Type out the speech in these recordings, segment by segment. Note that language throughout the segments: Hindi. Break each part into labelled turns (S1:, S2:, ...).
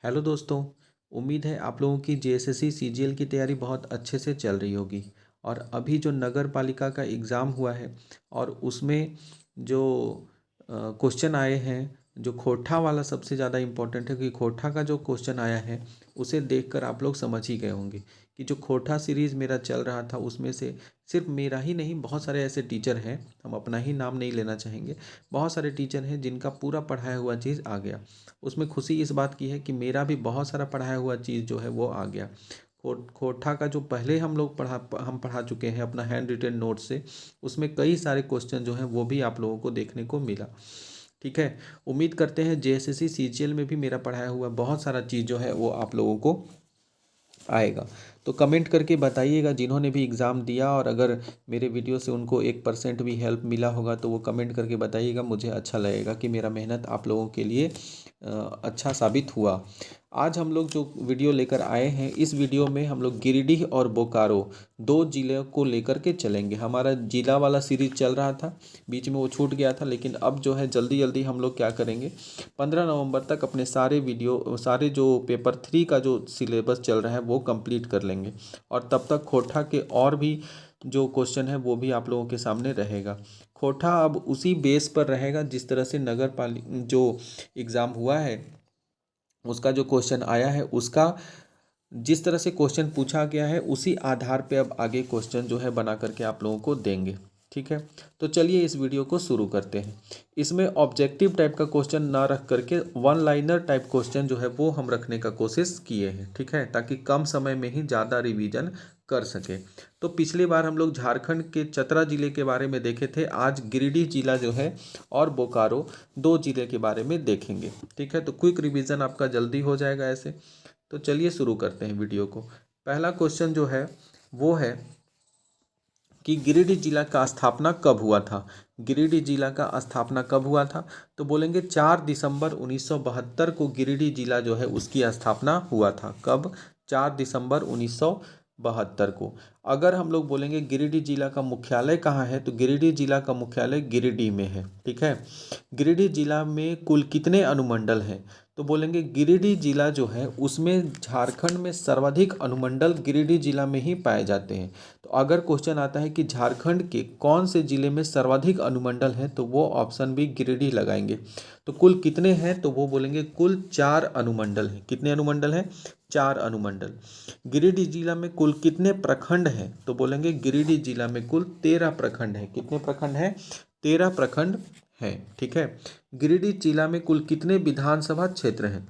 S1: हेलो दोस्तों। उम्मीद है आप लोगों की जेएसएससी सीजीएल की तैयारी बहुत अच्छे से चल रही होगी। और अभी जो नगर पालिका का एग्ज़ाम हुआ है और उसमें जो क्वेश्चन आए हैं, जो खोटा वाला सबसे ज़्यादा इम्पोर्टेंट है कि खोटा का जो क्वेश्चन आया है उसे देखकर आप लोग समझ ही गए होंगे कि जो खोटा सीरीज़ मेरा चल रहा था उसमें से सिर्फ मेरा ही नहीं, बहुत सारे ऐसे टीचर हैं, हम अपना ही नाम नहीं लेना चाहेंगे, बहुत सारे टीचर हैं जिनका पूरा पढ़ाया हुआ चीज़ आ गया। उसमें खुशी इस बात की है कि मेरा भी बहुत सारा पढ़ाया हुआ चीज़ जो है वो आ गया। खोटा का जो पहले हम पढ़ा चुके हैं अपना हैंड रिटेन नोट से, उसमें कई सारे क्वेश्चन जो हैं वो भी आप लोगों को देखने को मिला। ठीक है। उम्मीद करते हैं जेएसएससी सीजीएल में भी मेरा पढ़ाया हुआ बहुत सारा चीज़ जो है वो आप लोगों को आएगा। तो कमेंट करके बताइएगा जिन्होंने भी एग्ज़ाम दिया, और अगर मेरे वीडियो से उनको 1% भी हेल्प मिला होगा तो वो कमेंट करके बताइएगा। मुझे अच्छा लगेगा कि मेरा मेहनत आप लोगों के लिए अच्छा साबित हुआ। आज हम लोग जो वीडियो लेकर आए हैं, इस वीडियो में हम लोग गिरिडीह और बोकारो दो ज़िले को लेकर के चलेंगे। हमारा ज़िला वाला सीरीज चल रहा था, बीच में वो छूट गया था, लेकिन अब जो है जल्दी जल्दी हम लोग क्या करेंगे, 15 नवंबर तक अपने सारे जो पेपर 3 का जो सिलेबस चल रहा है वो कंप्लीट कर लेंगे। और तब तक खोटा के और भी जो क्वेश्चन है वो भी आप लोगों के सामने रहेगा। खोटा अब उसी बेस पर रहेगा जिस तरह से नगर पालिका जो एग्ज़ाम हुआ है उसका जो क्वेश्चन आया है, उसका जिस तरह से क्वेश्चन पूछा गया है उसी आधार पे अब आगे क्वेश्चन जो है बना करके आप लोगों को देंगे। ठीक है। तो चलिए इस वीडियो को शुरू करते हैं। इसमें ऑब्जेक्टिव टाइप का क्वेश्चन ना रख करके वन लाइनर टाइप क्वेश्चन जो है वो हम रखने का कोशिश किए हैं। ठीक है, ताकि कम समय में ही ज़्यादा रिवीजन कर सके। तो पिछली बार हम लोग झारखंड के चतरा जिले के बारे में देखे थे, आज गिरिडीह जिला जो है और बोकारो दो जिले के बारे में देखेंगे। ठीक है, तो क्विक रिवीजन आपका जल्दी हो जाएगा ऐसे। तो चलिए शुरू करते हैं वीडियो को। पहला क्वेश्चन जो है वो है कि गिरिडीह जिला का स्थापना कब हुआ था। गिरिडीह जिला का स्थापना कब हुआ था, तो बोलेंगे 4 दिसंबर 1972 को गिरिडीह जिला जो है उसकी स्थापना हुआ था। कब? 4 दिसंबर 1972 को। अगर हम लोग बोलेंगे गिरिडीह जिला का मुख्यालय कहाँ है, तो गिरिडीह जिला का मुख्यालय गिरिडीह में है। ठीक है। गिरिडीह जिला में कुल कितने अनुमंडल हैं, तो बोलेंगे गिरिडीह जिला जो है उसमें झारखंड में सर्वाधिक अनुमंडल गिरिडीह जिला में ही पाए जाते हैं। तो अगर क्वेश्चन आता है कि झारखंड के कौन से जिले में सर्वाधिक अनुमंडल हैं, तो वो ऑप्शन भी गिरिडीह लगाएंगे। तो कुल कितने हैं, तो वो बोलेंगे कुल 4 अनुमंडल हैं। कितने अनुमंडल हैं? 4 अनुमंडल। गिरिडीह जिला में कुल कितने प्रखंड हैं, तो बोलेंगे गिरिडीह जिला में कुल 13 प्रखंड हैं। कितने प्रखंड हैं? 13 प्रखंड हैं। ठीक है। गिरिडीह जिला में कुल कितने विधानसभा क्षेत्र हैं?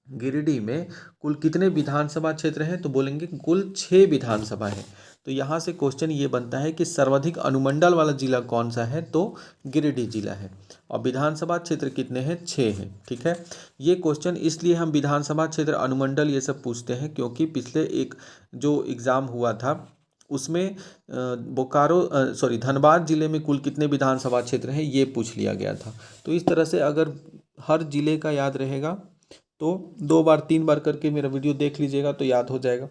S1: गिरिडीह में कुल कितने विधानसभा क्षेत्र हैं, तो बोलेंगे कुल 6 विधानसभा है। तो यहाँ से क्वेश्चन ये बनता है कि सर्वाधिक अनुमंडल वाला जिला कौन सा है, तो गिरिडीह जिला है। और विधानसभा क्षेत्र कितने हैं? 6 हैं। ठीक है। ये क्वेश्चन इसलिए हम विधानसभा क्षेत्र, अनुमंडल ये सब पूछते हैं क्योंकि पिछले एक जो एग्ज़ाम हुआ था उसमें धनबाद जिले में कुल कितने विधानसभा क्षेत्र हैं ये पूछ लिया गया था। तो इस तरह से अगर हर जिले का याद रहेगा तो 2 बार 3 बार करके मेरा वीडियो देख लीजिएगा तो याद हो जाएगा।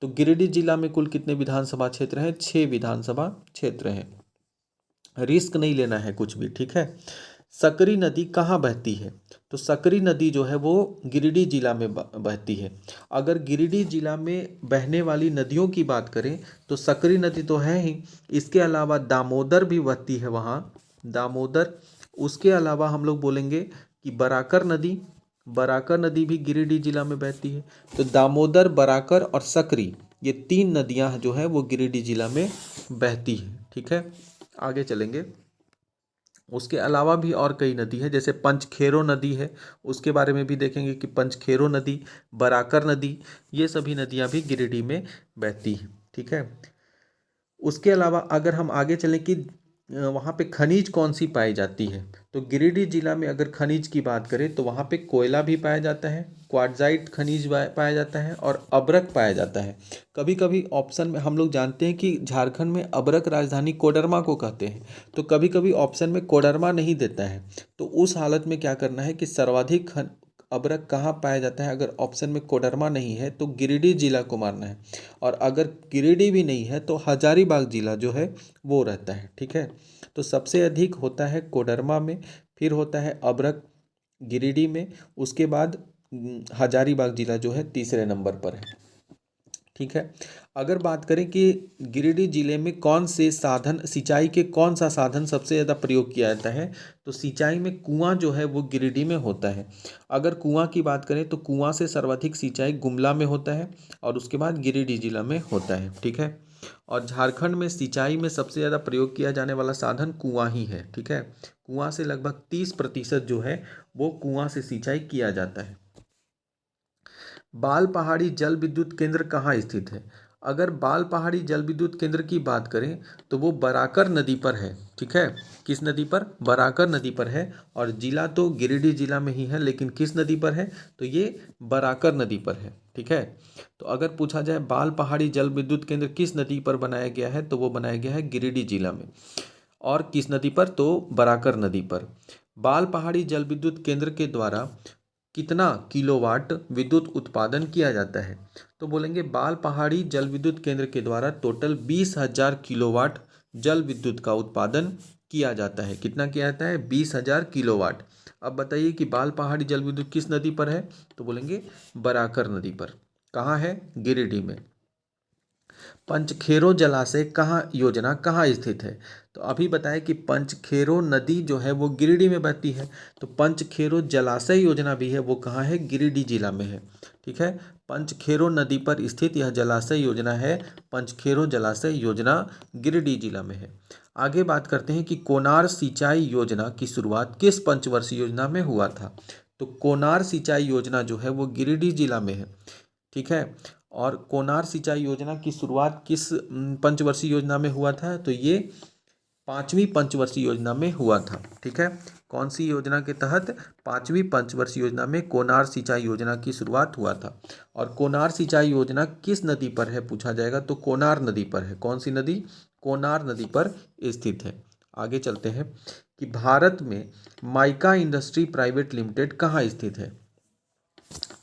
S1: तो गिरिडीह जिला में कुल कितने विधानसभा क्षेत्र हैं? 6 विधानसभा क्षेत्र हैं। रिस्क नहीं लेना है कुछ भी। ठीक है। सकरी नदी कहाँ बहती है, तो सकरी नदी जो है वो गिरिडीह जिला में बहती है। अगर गिरिडीह जिला में बहने वाली नदियों की बात करें तो सकरी नदी तो है ही, इसके अलावा दामोदर भी बहती है वहाँ, दामोदर। उसके अलावा हम लोग बोलेंगे कि बराकर नदी भी गिरिडीह जिला में बहती है। तो दामोदर, बराकर और सकरी, ये 3 नदियाँ जो है वो गिरिडीह जिला में बहती हैं। ठीक है। आगे चलेंगे। उसके अलावा भी और कई नदी है, जैसे पंचखेरो नदी है, उसके बारे में भी देखेंगे कि पंचखेरो नदी, बराकर नदी, ये सभी नदियाँ भी गिरिडीह में बहती हैं। ठीक है। उसके अलावा अगर हम आगे चलें कि वहाँ पे खनिज कौन सी पाई जाती है, तो गिरिडीह जिला में अगर खनिज की बात करें तो वहाँ पे कोयला भी पाया जाता है, क्वार्टजाइट खनिज पाया जाता है और अब्रक पाया जाता है। कभी कभी ऑप्शन में हम लोग जानते हैं कि झारखंड में अब्रक राजधानी कोडरमा को कहते हैं, तो कभी कभी ऑप्शन में कोडरमा नहीं देता है। तो उस हालत में क्या करना है कि सर्वाधिक अब्रक कहाँ पाया जाता है, अगर ऑप्शन में कोडरमा नहीं है तो गिरिडीह जिला को मारना है, और अगर गिरिडीह भी नहीं है तो हजारीबाग जिला जो है वो रहता है। ठीक है। तो सबसे अधिक होता है कोडरमा में, फिर होता है अब्रक गिरिडीह में, उसके बाद हजारीबाग जिला जो है तीसरे नंबर पर है। ठीक है। अगर बात करें कि गिरिडीह जिले में कौन से साधन, सिंचाई के कौन सा साधन सबसे ज़्यादा प्रयोग किया जाता है, तो सिंचाई में कुआं जो है वो गिरिडीह में होता है। अगर कुआं की बात करें तो कुआं से सर्वाधिक सिंचाई गुमला में होता है और उसके बाद गिरिडीह जिला में होता है। ठीक है। और झारखंड में सिंचाई में सबसे ज़्यादा प्रयोग किया जाने वाला साधन कुआं ही है। ठीक है। कुआं से लगभग 30% जो है वो कुआं से सिंचाई किया जाता है। बाल पहाड़ी जल विद्युत केंद्र कहाँ स्थित है? अगर बाल पहाड़ी जल विद्युत केंद्र की बात करें तो वो बराकर नदी पर है। ठीक है। किस नदी पर? बराकर नदी पर है। और जिला तो गिरिडीह जिला में ही है, लेकिन किस नदी पर है? तो ये बराकर नदी पर है। ठीक है। तो अगर पूछा जाए बाल पहाड़ी जल विद्युत केंद्र किस नदी पर बनाया गया है, तो वो बनाया गया है गिरिडीह जिला में। और किस नदी पर? तो बराकर नदी पर। बाल पहाड़ी जल विद्युत केंद्र के द्वारा कितना किलोवाट विद्युत उत्पादन किया जाता है? तो बोलेंगे बाल पहाड़ी जल विद्युत केंद्र के द्वारा टोटल 20,000 किलोवाट जल विद्युत का उत्पादन किया जाता है। कितना किया जाता है? 20,000 किलोवाट। अब बताइए कि बाल पहाड़ी जल विद्युत किस नदी पर है? तो बोलेंगे बराकर नदी पर। कहाँ है? गिरिडीह में। पंचखेरो जलाशय कहाँ योजना कहाँ स्थित है? तो अभी बताया कि पंचखेरो नदी जो है वो गिरिडीह में बहती है, तो पंचखेरो जलाशय योजना भी है वो कहाँ है? गिरिडीह जिला में है। ठीक है। पंचखेरो नदी पर स्थित यह जलाशय योजना है, पंचखेरो जलाशय योजना गिरिडीह जिला में है। आगे बात करते हैं कि कोनार सिंचाई योजना की शुरुआत किस पंचवर्षीय योजना में हुआ था? तो कोनार सिंचाई योजना जो है वो गिरिडीह जिला में है। ठीक है। और कोनार सिंचाई योजना की शुरुआत किस पंचवर्षीय योजना में हुआ था? तो ये 5वीं पंचवर्षीय योजना में हुआ था। ठीक है। कौन सी योजना के तहत? 5वीं पंचवर्षीय योजना में कोनार सिंचाई योजना की शुरुआत हुआ था। और कोनार सिंचाई योजना किस नदी पर है पूछा जाएगा, तो कोनार नदी पर है। कौन सी नदी? कोनार नदी पर स्थित है। आगे चलते हैं कि भारत में माइका इंडस्ट्री प्राइवेट लिमिटेड कहाँ स्थित है?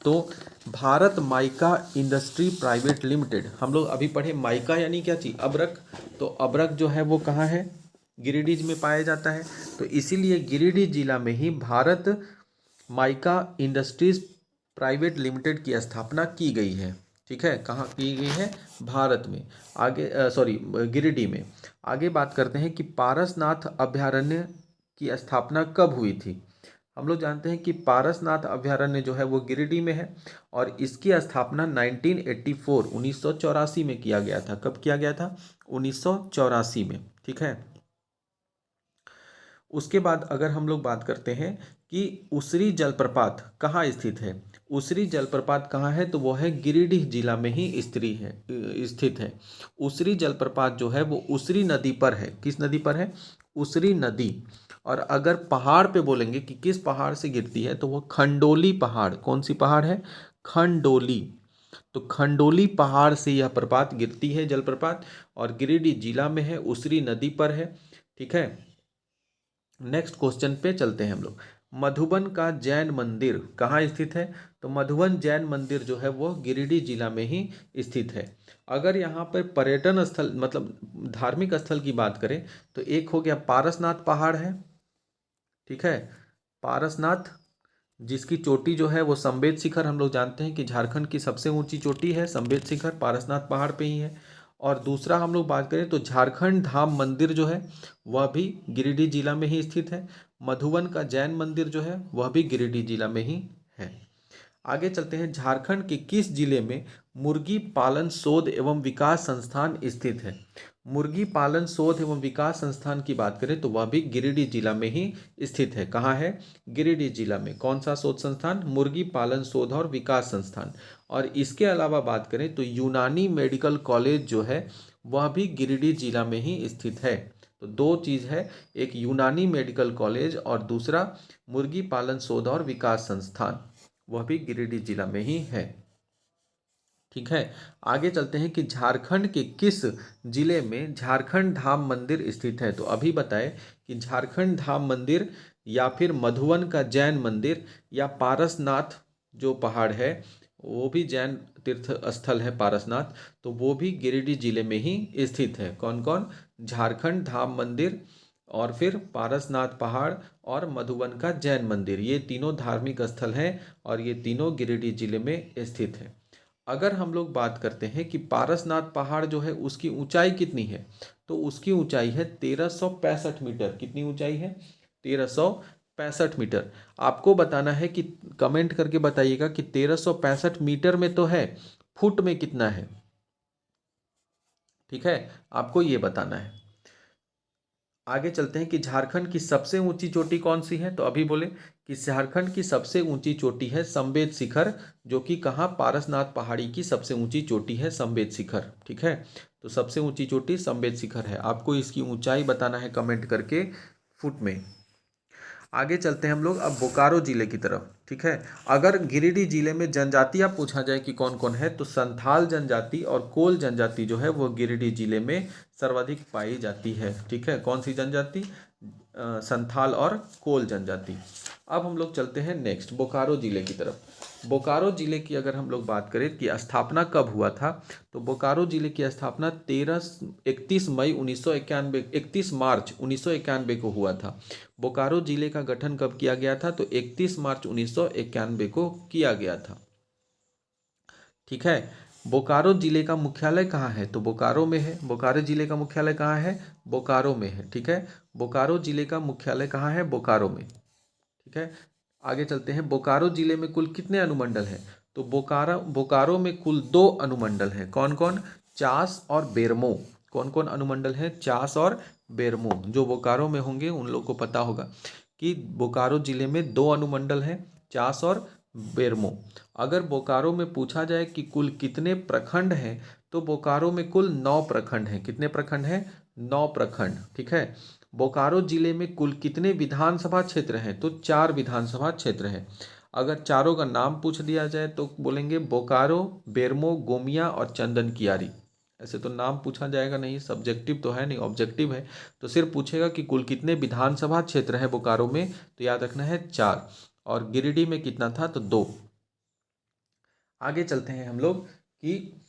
S1: तो Bharat mica industry private limited, हम लोग अभी पढ़े माइका यानी क्या चीज़? अबरक। तो अबरक जो है वो कहाँ है? गिरिडीह में पाया जाता है। तो इसीलिए गिरिडीह जिला में ही Bharat mica industries private limited की स्थापना की गई है। ठीक है। कहाँ की गई है? भारत में। आगे सॉरी गिरिडीह में। आगे बात करते हैं कि पारसनाथ अभयारण्य की स्थापना कब हुई थी? हम लोग जानते हैं कि पारसनाथ अभयारण्य जो है वो गिरिडीह में है और इसकी स्थापना 1984 में किया गया था। कब किया गया था? 1984 में। ठीक है। उसके बाद अगर हम लोग बात करते हैं कि उसरी जलप्रपात कहाँ स्थित है? उसरी जलप्रपात कहाँ है? तो वो है गिरिडीह जिला में ही स्थित है। उसरी जलप्रपात जो है वो उसरी नदी पर है। किस नदी पर है? उसरी नदी। और अगर पहाड़ पे बोलेंगे कि किस पहाड़ से गिरती है, तो वो खंडोली पहाड़। कौन सी पहाड़ है? खंडोली। तो खंडोली पहाड़ से यह प्रपात गिरती है, जलप्रपात, और गिरिडीह जिला में है, उसरी नदी पर है। ठीक है। नेक्स्ट क्वेश्चन पे चलते हैं हम लोग। मधुबन का जैन मंदिर कहाँ स्थित है? तो मधुबन जैन मंदिर जो है वो गिरिडीह जिला में ही स्थित है। अगर यहाँ पर पर्यटन स्थल मतलब धार्मिक स्थल की बात करें तो एक हो गया पारसनाथ पहाड़ है। ठीक है। पारसनाथ, जिसकी चोटी जो है वो संवेद शिखर, हम लोग जानते हैं कि झारखंड की सबसे ऊंची चोटी है संवेद शिखर, पारसनाथ पहाड़ पे ही है। और दूसरा हम लोग बात करें तो झारखंड धाम मंदिर जो है वह भी गिरिडीह जिला में ही स्थित है। मधुबन का जैन मंदिर जो है वह भी गिरिडीह जिला में ही है। आगे चलते हैं। झारखंड के किस जिले में मुर्गी पालन शोध एवं विकास संस्थान स्थित है? मुर्गी पालन शोध एवं विकास संस्थान की बात करें तो वह भी गिरिडीह जिला में ही स्थित है। कहाँ है? गिरिडीह जिला में। कौन सा शोध संस्थान? मुर्गी पालन शोध और विकास संस्थान। और इसके अलावा बात करें तो यूनानी मेडिकल कॉलेज जो है वह भी गिरिडीह जिला में ही स्थित है। तो दो चीज़ है, एक यूनानी मेडिकल कॉलेज और दूसरा मुर्गी पालन शोध और विकास संस्थान, वह भी गिरिडीह जिला में ही है। ठीक है। आगे चलते हैं कि झारखंड के किस जिले में झारखंड धाम मंदिर स्थित है? तो अभी बताएं कि झारखंड धाम मंदिर या फिर मधुबन का जैन मंदिर या पारसनाथ जो पहाड़ है वो भी जैन तीर्थ स्थल है पारसनाथ, तो वो भी गिरिडीह जिले में ही स्थित है। कौन कौन? झारखंड धाम मंदिर और फिर पारसनाथ पहाड़ और मधुबन का जैन मंदिर, ये तीनों धार्मिक स्थल हैं और ये तीनों गिरिडीह जिले में स्थित है। अगर हम लोग बात करते हैं कि पारसनाथ पहाड़ जो है उसकी ऊंचाई कितनी है, तो उसकी ऊंचाई है 1365 मीटर। कितनी ऊंचाई है? 1365 मीटर। आपको बताना है कि कमेंट करके बताइएगा कि 1365 मीटर में तो है, फुट में कितना है। ठीक है, आपको ये बताना है। आगे चलते हैं कि झारखंड की सबसे ऊंची चोटी कौन सी है, तो अभी बोले कि झारखंड की सबसे ऊंची चोटी है संवेद शिखर, जो कि कहाँ? पारसनाथ पहाड़ी की सबसे ऊंची चोटी है संवेद शिखर। ठीक है, तो सबसे ऊंची चोटी संवेद शिखर है। आपको इसकी ऊंचाई बताना है कमेंट करके फुट में। आगे चलते हैं हम लोग अब बोकारो जिले की तरफ। ठीक है, अगर गिरिडीह जिले में जनजातियां पूछा जाए कि कौन कौन है, तो संथाल जनजाति और कोल जनजाति जो है वो गिरिडीह जिले में सर्वाधिक पाई जाती है। ठीक है, कौन सी जनजाति? संथाल और कोल जनजाति। अब हम लोग चलते हैं नेक्स्ट बोकारो जिले की तरफ। बोकारो जिले की अगर हम लोग बात करें कि स्थापना कब हुआ था, तो बोकारो जिले की स्थापना 31 मई 1991, 31 मार्च 1991 को हुआ था। बोकारो जिले का गठन कब किया गया था, तो 31 मार्च 1991 को किया गया था। ठीक है, बोकारो जिले का मुख्यालय कहाँ है, तो बोकारो में है। बोकारो जिले का मुख्यालय कहाँ है? बोकारो में है। ठीक है, बोकारो जिले का मुख्यालय कहाँ है? बोकारो में। ठीक है, आगे चलते हैं। बोकारो जिले में कुल कितने अनुमंडल हैं, तो बोकारो में कुल 2 अनुमंडल हैं। कौन कौन? चास और बेरमो। कौन कौन अनुमंडल हैं? चास और बेरमो। जो बोकारो में होंगे उन लोग को पता होगा कि बोकारो जिले में 2 अनुमंडल हैं, चास और बेरमो। अगर बोकारो में पूछा जाए कि कुल कितने प्रखंड हैं, तो बोकारो में कुल 9 प्रखंड हैं। कितने प्रखंड हैं? 9 प्रखंड। ठीक है, बोकारो जिले में कुल कितने विधानसभा क्षेत्र हैं, तो 4 विधानसभा क्षेत्र हैं। अगर चारों का नाम पूछ दिया जाए तो बोलेंगे बोकारो, बेरमो, गोमिया और चंदन कियारी। ऐसे तो नाम पूछा जाएगा नहीं, सब्जेक्टिव तो है नहीं, ऑब्जेक्टिव है। तो सिर्फ पूछेगा कि कुल कितने विधानसभा क्षेत्र है बोकारो में, तो याद रखना है 4। और गिरिडीह में कितना था, तो 2। आगे चलते हैं हम लोग कि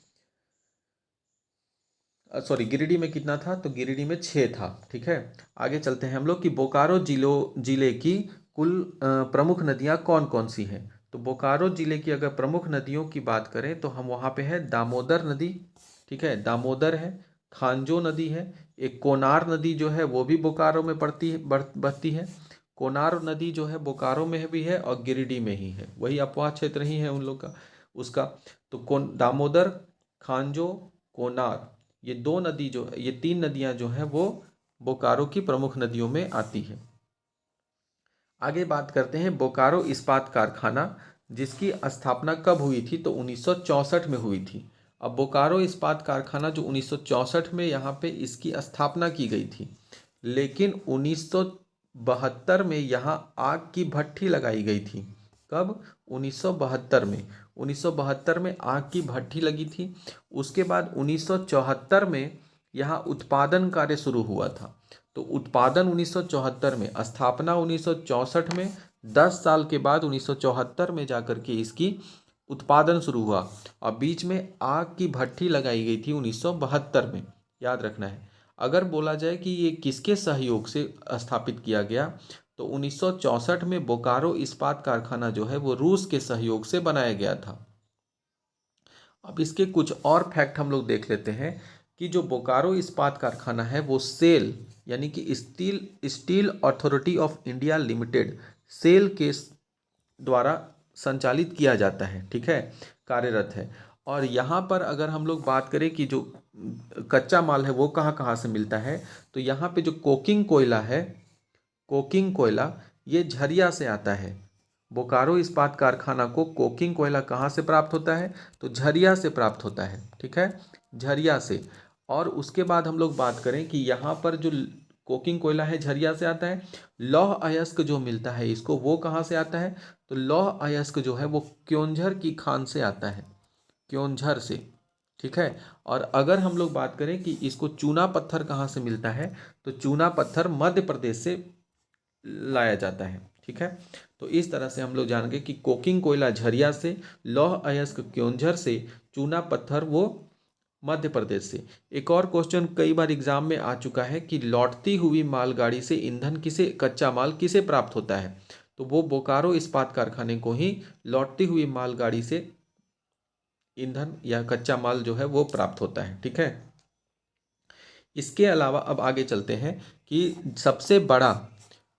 S1: सॉरी, गिरिडीह में कितना था, तो गिरिडीह में 6 था। ठीक है, आगे चलते हैं हम लोग कि बोकारो जिले की कुल प्रमुख नदियां कौन कौन सी हैं। तो बोकारो जिले की अगर प्रमुख नदियों की बात करें तो हम वहाँ पे है दामोदर नदी। ठीक है, दामोदर है। खांजो नदी है। एक कोनार नदी जो है वो भी बोकारो में पड़ती है, बहती है। कोनार नदी जो है बोकारो में भी है और गिरिडीह में ही है, वही अपवाह क्षेत्र ही है उन लोग का उसका। तो कौन? दामोदर, खांजो, कोनार, ये 2 नदी जो है, ये 3 नदियां जो है वो बोकारो की प्रमुख नदियों में आती है। आगे बात करते हैं बोकारो इस्पात कारखाना, जिसकी स्थापना कब हुई थी, तो 1964 में हुई थी। अब बोकारो इस्पात कारखाना जो 1964 में यहाँ पे इसकी स्थापना की गई थी, लेकिन 1972 में यहाँ आग की भट्ठी लगाई गई थी। कब? 1972 में। 1972 में आग की भट्ठी लगी थी। उसके बाद 1974 में यहाँ उत्पादन कार्य शुरू हुआ था। तो उत्पादन 1974 में, स्थापना 1964 में, 10 साल के बाद 1974 में जाकर के इसकी उत्पादन शुरू हुआ और बीच में आग की भट्ठी लगाई गई थी 1972 में। याद रखना है। अगर बोला जाए कि ये किसके सहयोग से स्थापित किया गया, तो 1964 में बोकारो इस्पात कारखाना जो है वो रूस के सहयोग से बनाया गया था। अब इसके कुछ और फैक्ट हम लोग देख लेते हैं कि जो बोकारो इस्पात कारखाना है वो सेल, यानी कि स्टील अथॉरिटी ऑफ इंडिया लिमिटेड, सेल के द्वारा संचालित किया जाता है। ठीक है, कार्यरत है। और यहाँ पर अगर हम लोग बात करें कि जो कच्चा माल है वो कहाँ कहाँ से मिलता है, तो यहाँ पे जो कोकिंग कोयला है, कोकिंग कोयला, ये झरिया से आता है। बोकारो इस्पात कारखाना को कोकिंग कोयला कहाँ से प्राप्त होता है, तो झरिया से प्राप्त होता है। ठीक है, झरिया से। और उसके बाद हम लोग बात करें कि यहाँ पर जो कोकिंग कोयला है झरिया से आता है। लौह अयस्क जो मिलता है इसको, वो कहाँ से आता है, तो लौह अयस्क जो है वो क्योंझर की खान से आता है, क्योंझर से। ठीक है, और अगर हम लोग बात करें कि इसको चूना पत्थर कहाँ से मिलता है, तो चूना पत्थर मध्य प्रदेश से लाया जाता है। ठीक है, तो इस तरह से हम लोग जान गए कि कोकिंग कोयला झरिया से, लौह अयस्क क्योंझर से, चूना पत्थर वो मध्य प्रदेश से। एक और क्वेश्चन कई बार एग्जाम में आ चुका है कि लौटती हुई मालगाड़ी से ईंधन किसे, कच्चा माल किसे प्राप्त होता है, तो वो बोकारो इस्पात कारखाने को ही लौटती हुई मालगाड़ी से ईंधन या कच्चा माल जो है वो प्राप्त होता है। ठीक है, इसके अलावा अब आगे चलते हैं कि सबसे बड़ा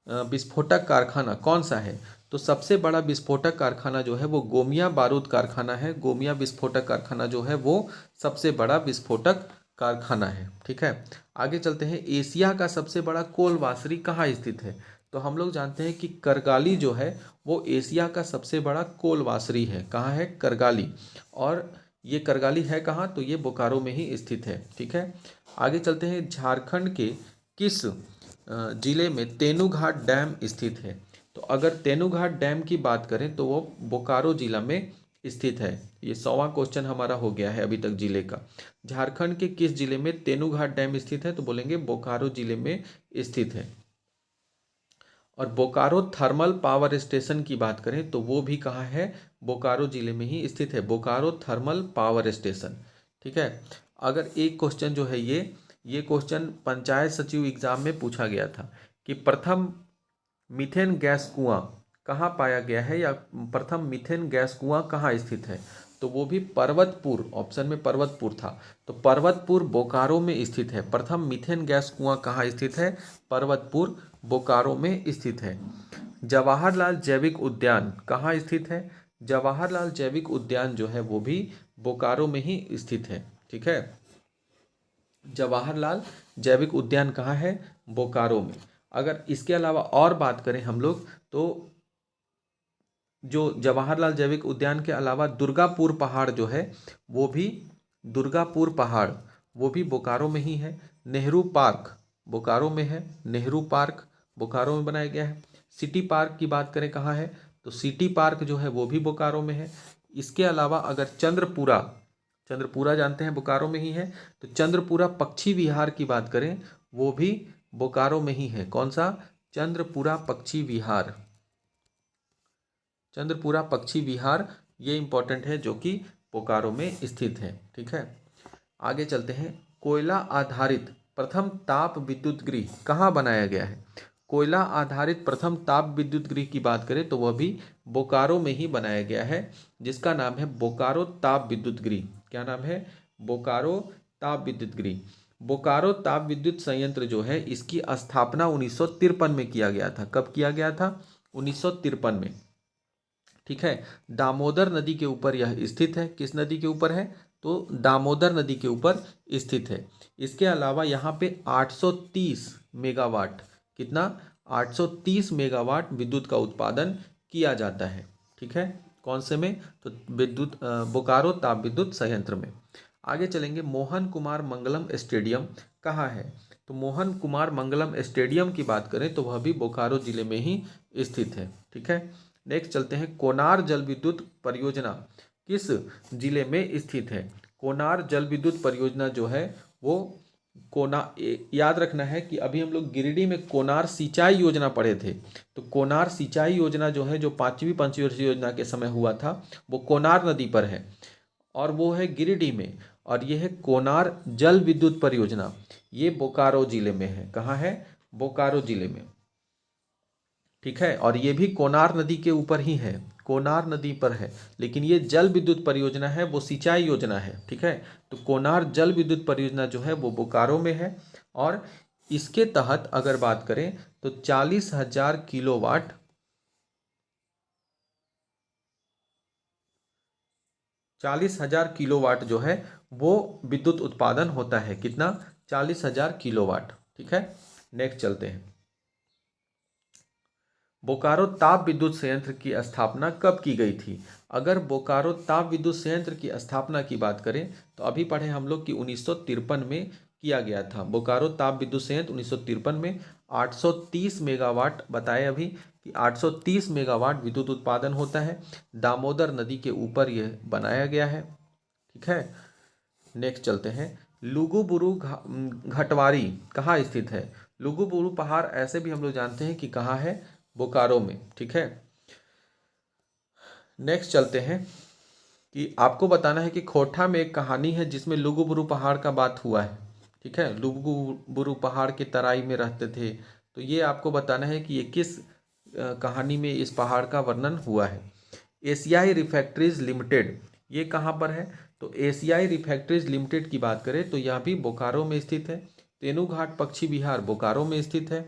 S1: विस्फोटक कारखाना कौन सा है। तो सबसे बड़ा विस्फोटक कारखाना जो है वो गोमिया बारूद कारखाना है। गोमिया विस्फोटक कारखाना जो है वो सबसे बड़ा विस्फोटक कारखाना है। ठीक है, आगे चलते हैं। एशिया का सबसे बड़ा कोल वासरी कहाँ स्थित है। तो हम लोग जानते हैं कि करगाली जो है वो एशिया का सबसे बड़ा कोल वासरी है। कहाँ है, करगाली। और ये करगाली है कहाँ, तो ये बोकारो में ही स्थित है। ठीक है, आगे चलते हैं। झारखंड के किस जिले में तेनूघाट डैम स्थित है। तो अगर तेनूघाट डैम की बात करें तो वो बोकारो जिला में स्थित है। ये 100वां क्वेश्चन हमारा हो गया है अभी तक जिले का। झारखंड के किस जिले में तेनूघाट डैम स्थित है, तो बोलेंगे बोकारो जिले में स्थित है। और बोकारो थर्मल पावर स्टेशन की बात करें तो वो भी कहाँ है, बोकारो जिले में ही स्थित है, बोकारो थर्मल पावर स्टेशन। ठीक है, अगर एक क्वेश्चन जो है ये क्वेश्चन पंचायत सचिव एग्जाम में पूछा गया था कि प्रथम मीथेन गैस कुआं कहाँ पाया गया है, या प्रथम मीथेन गैस कुआं कहाँ स्थित है, तो वो भी पर्वतपुर, ऑप्शन में पर्वतपुर था, तो पर्वतपुर बोकारो में स्थित है। प्रथम मीथेन गैस कुआं कहाँ स्थित है, पर्वतपुर बोकारो में स्थित है। जवाहरलाल जैविक उद्यान कहाँ स्थित है, जवाहरलाल जैविक उद्यान जो है वो भी बोकारो में ही स्थित है। ठीक है, जवाहरलाल जैविक उद्यान कहाँ है, बोकारो में। अगर इसके अलावा और बात करें हम लोग तो जो जवाहरलाल जैविक उद्यान के अलावा दुर्गापुर पहाड़ जो है वो भी, दुर्गापुर पहाड़ वो भी बोकारो में ही है। नेहरू पार्क बोकारो में है, नेहरू पार्क बोकारो में बनाया गया है। सिटी पार्क की बात करें कहाँ है, तो सिटी पार्क जो है वो भी बोकारो में है। इसके अलावा अगर चंद्रपुरा, चंद्रपुरा जानते हैं बोकारो में ही है, तो चंद्रपुरा पक्षी विहार की बात करें वो भी बोकारो में ही है। कौन सा, चंद्रपुरा पक्षी विहार, चंद्रपुरा पक्षी विहार ये इंपॉर्टेंट है जो कि बोकारो में स्थित है। ठीक है, आगे चलते हैं। कोयला आधारित प्रथम ताप विद्युत गृह कहाँ बनाया गया है। कोयला आधारित प्रथम ताप विद्युत गृह की बात करें तो वह भी बोकारो में ही बनाया गया है, जिसका नाम है बोकारो ताप विद्युत गृह। क्या नाम है, बोकारो ताप विद्युत गृह। बोकारो ताप विद्युत संयंत्र जो है इसकी स्थापना 1953 में किया गया था। कब किया गया था, 1953 में। ठीक है, दामोदर नदी के ऊपर यह स्थित है। किस नदी के ऊपर है, तो दामोदर नदी के ऊपर स्थित है। इसके अलावा यहाँ पे 830 मेगावाट, कितना, 830 मेगावाट विद्युत का उत्पादन किया जाता है। ठीक है, कौन से में, तो विद्युत बोकारो ताप विद्युत संयंत्र में। आगे चलेंगे। मोहन कुमार मंगलम स्टेडियम कहाँ है, तो मोहन कुमार मंगलम स्टेडियम की बात करें तो वह भी बोकारो जिले में ही स्थित है। ठीक है, नेक्स्ट चलते हैं। कोनार जल विद्युत परियोजना किस जिले में स्थित है। कोनार जल विद्युत परियोजना जो है वो याद रखना है कि अभी हम लोग गिरिडीह में कोनार सिंचाई योजना पढ़े थे। तो कोनार सिंचाई योजना जो है, जो 5वीं पंचवर्षीय योजना के समय हुआ था, वो कोनार नदी पर है और वो है गिरिडीह में। और ये है कोनार जल विद्युत परियोजना, ये बोकारो जिले में है। कहाँ है, बोकारो जिले में। ठीक है, और ये भी कोनार नदी के ऊपर ही है, कोनार नदी पर है, लेकिन ये जल विद्युत परियोजना है, वो सिंचाई योजना है। ठीक है, तो कोनार जल विद्युत परियोजना जो है वो बोकारो में है। और इसके तहत अगर बात करें तो 40,000 किलोवाट, 40,000 किलोवाट जो है वो विद्युत उत्पादन होता है। कितना, 40,000 किलोवाट। ठीक है, नेक्स्ट चलते हैं। बोकारो ताप विद्युत संयंत्र की स्थापना कब की गई थी। अगर बोकारो ताप विद्युत संयंत्र की स्थापना की बात करें तो अभी पढ़े हम लोग कि 1953 में किया गया था। बोकारो ताप विद्युत संयंत्र 1953 में 830 मेगावाट बताए अभी कि 830 मेगावाट विद्युत उत्पादन होता है। दामोदर नदी के ऊपर यह बनाया गया है। ठीक है, नेक्स्ट चलते हैं। लुगुबुरु घटवारी कहाँ स्थित है। लुगुबुरु पहाड़ ऐसे भी हम लोग जानते हैं कि कहाँ है, बोकारो में। ठीक है, नेक्स्ट चलते हैं। कि आपको बताना है कि खोटा में एक कहानी है जिसमें लुगुबुरु पहाड़ का बात हुआ है। ठीक है, लुगुबुरु पहाड़ के तराई में रहते थे। तो ये आपको बताना है कि ये किस कहानी में इस पहाड़ का वर्णन हुआ है। एशियाई रिफैक्ट्रीज लिमिटेड ये कहाँ पर है? तो एशियाई रिफैक्ट्रीज लिमिटेड की बात करें तो यह भी बोकारो में स्थित है। तेनुघाट पक्षी विहार बोकारो में स्थित है।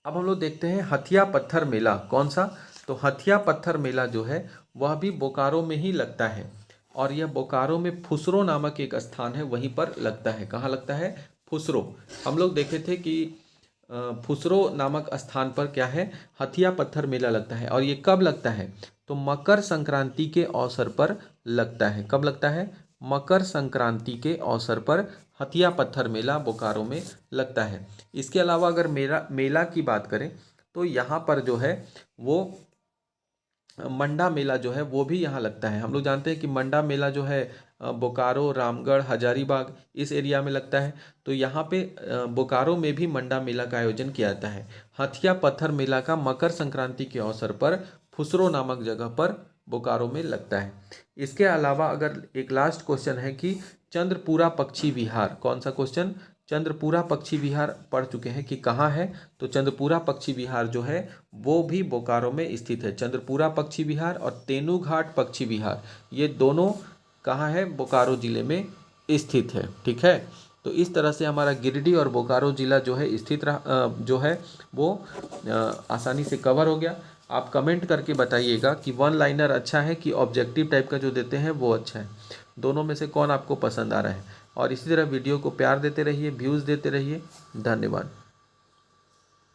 S1: अब हम लोग देखते हैं हथिया पत्थर मेला कौन सा? तो हथिया पत्थर मेला जो है वह भी बोकारो में ही लगता है, और यह बोकारो में फुसरो नामक एक स्थान है वहीं पर लगता है। कहाँ लगता है? फुसरो। हम लोग देखे थे कि फुसरो नामक स्थान पर क्या है? हथिया पत्थर मेला लगता है। और ये कब लगता है? तो मकर संक्रांति के अवसर पर लगता है। कब लगता है? मकर संक्रांति के अवसर पर हथिया पत्थर मेला बोकारो में लगता है। इसके अलावा अगर मेला की बात करें तो यहाँ पर जो है वो मंडा मेला जो है वो भी यहाँ लगता है। हम लोग जानते हैं कि मंडा मेला जो है बोकारो, रामगढ़, हजारीबाग इस एरिया में लगता है। तो यहाँ पे बोकारो में भी मंडा मेला का आयोजन किया जाता है। हथिया पत्थर मेला का मकर संक्रांति के अवसर पर फुसरो नामक जगह पर बोकारो में लगता है। इसके अलावा अगर एक लास्ट क्वेश्चन है कि चंद्रपुरा पक्षी विहार, कौन सा क्वेश्चन? चंद्रपुरा पक्षी विहार पढ़ चुके हैं कि कहाँ है? तो चंद्रपुरा पक्षी विहार जो है वो भी बोकारो में स्थित है। चंद्रपुरा पक्षी विहार और तेनूघाट पक्षी विहार ये दोनों कहाँ है? बोकारो जिले में स्थित है। ठीक है, तो इस तरह से हमारा गिरिडीह और बोकारो जिला जो है जो है वो आसानी से कवर हो गया। आप कमेंट करके बताइएगा कि वन लाइनर अच्छा है कि ऑब्जेक्टिव टाइप का जो देते हैं वो अच्छा है। दोनों में से कौन आपको पसंद आ रहा है? और इसी तरह वीडियो को प्यार देते रहिए, व्यूज़ देते रहिए। धन्यवाद।